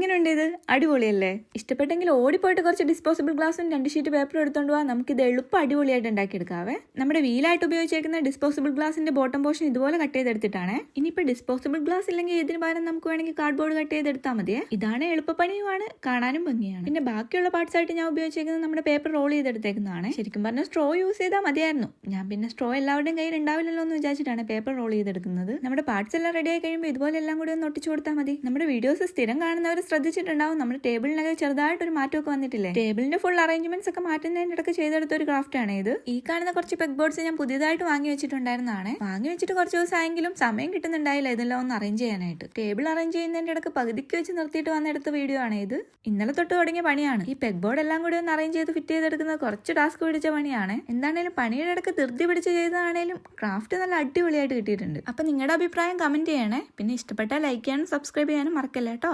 എങ്ങനെയുണ്ട് ഇത്? അടിപൊളിയല്ലേ? ഇഷ്ടപ്പെട്ടെങ്കിൽ ഓടിപ്പോയിട്ട് കുറച്ച് ഡിസ്പോസിബിൾ ഗ്ലാസും 2 ഷീറ്റ് പേപ്പർ എടുത്തോണ്ട് പോവാ. നമുക്കിത് എളുപ്പം അടിപൊളിയായിട്ട് ഉണ്ടാക്കിയെടുക്കാവേ. നമ്മുടെ വീലായിട്ട് ഉപയോഗിച്ചേക്കുന്ന ഡിസ്പോസിബിൾ ഗ്ലാസിന്റെ ബോട്ടം പോർഷൻ ഇതുപോലെ കട്ട് ചെയ്തെടുത്തിട്ടാണ്. ഇനിയിപ്പോൾ ഡിസ്പോസിബിൾ ഗ്ലാസ് ഇല്ലെങ്കിൽ ഇതിന് പകരം നമുക്ക് വേണമെങ്കിൽ കാർഡ്ബോർഡ് കട്ട് ചെയ്തെടുത്താൽ മതിയേ. ഇതാണ് എളുപ്പപ്പണിയുമാണ്, കാണാനും ഭംഗിയാണ്. പിന്നെ ബാക്കിയുള്ള പാർട്സ് ആയിട്ട് ഞാൻ ഉപയോഗിച്ചേക്കുന്നത് നമ്മുടെ പേപ്പർ റോൾ ചെയ്തെടുത്തേക്കുന്നതാണ്. ശരിക്കും പറഞ്ഞാൽ സ്ട്രോ യൂസ് ചെയ്താൽ മതിയായിരുന്നു. ഞാൻ പിന്നെ സ്ട്രോ എല്ലാവരുടെയും കയ്യിൽ ഉണ്ടാവില്ലല്ലോ എന്ന് വിചാരിച്ചിട്ടാണ് പേപ്പർ റോൾ ചെയ്തെടുക്കുന്നത്. നമ്മുടെ പാർട്സ് എല്ലാം റെഡി ആയി കഴിയുമ്പോൾ ഇതുപോലെ എല്ലാം കൂടി ഒന്ന് ഒട്ടിച്ചു കൊടുത്താൽ മതി. നമ്മുടെ വീഡിയോസ് സ്ഥിരം കാണുന്നവർ ശ്രദ്ധിച്ചിട്ടുണ്ടാവും, നമ്മുടെ ടേബിളിനൊക്കെ ചെറുതായിട്ടൊരു മാറ്റമൊക്കെ വന്നിട്ടില്ലേ? ടേബിളിന്റെ ഫുൾ അറേഞ്ച്മെന്റ്സ് ഒക്കെ മാറ്റുന്നതിന്റെ ഇടയ്ക്ക് ചെയ്തെടുത്ത ഒരു ക്രാഫ്റ്റ് ആണ് ഇത്. ഈ കാണുന്ന കുറച്ച് പെഗ് ബോർഡ്സ് ഞാൻ പുതിയതായിട്ട് വാങ്ങി വെച്ചിട്ടുണ്ടായിരുന്നതാണ്. വാങ്ങി വെച്ചിട്ട് കുറച്ച് ദിവസമായെങ്കിലും സമയം കിട്ടുന്നുണ്ടായില്ല ഇതെല്ലാം ഒന്ന് അറേഞ്ച് ചെയ്യാനായിട്ട്. ടേബിൾ അറേഞ്ച് ചെയ്യുന്നതിന്റെ ഇടയ്ക്ക് പകുതിക്ക് വെച്ച് നിർത്തിയിട്ട് വന്നെടുത്ത വീഡിയോ ആണ് ഇത്. ഇന്നലെ തൊട്ട് തുടങ്ങിയ പണിയാണ്. ഈ പെഗ് ബോർഡ് എല്ലാം കൂടി ഒന്ന് അറേഞ്ച് ചെയ്ത് ഫിറ്റ് ചെയ്തെടുക്കുന്നത് കുറച്ച് ടാസ്ക് പിടിച്ച പണിയാണ്. എന്താണേലും പണിയുടെ ഇടയ്ക്ക് ധൃതി പിടിച്ച് ചെയ്തതാണേലും ക്രാഫ്റ്റ് നല്ല അടിപൊളിയായിട്ട് കിട്ടിയിട്ടുണ്ട്. അപ്പൊ നിങ്ങളുടെ അഭിപ്രായം കമന്റ് ചെയ്യണേ. പിന്നെ ഇഷ്ടപ്പെട്ടാൽ ലൈക്ക് ചെയ്യാനും സബ്സ്ക്രൈബ് ചെയ്യാനും മറക്കല്ലേ കേട്ടോ.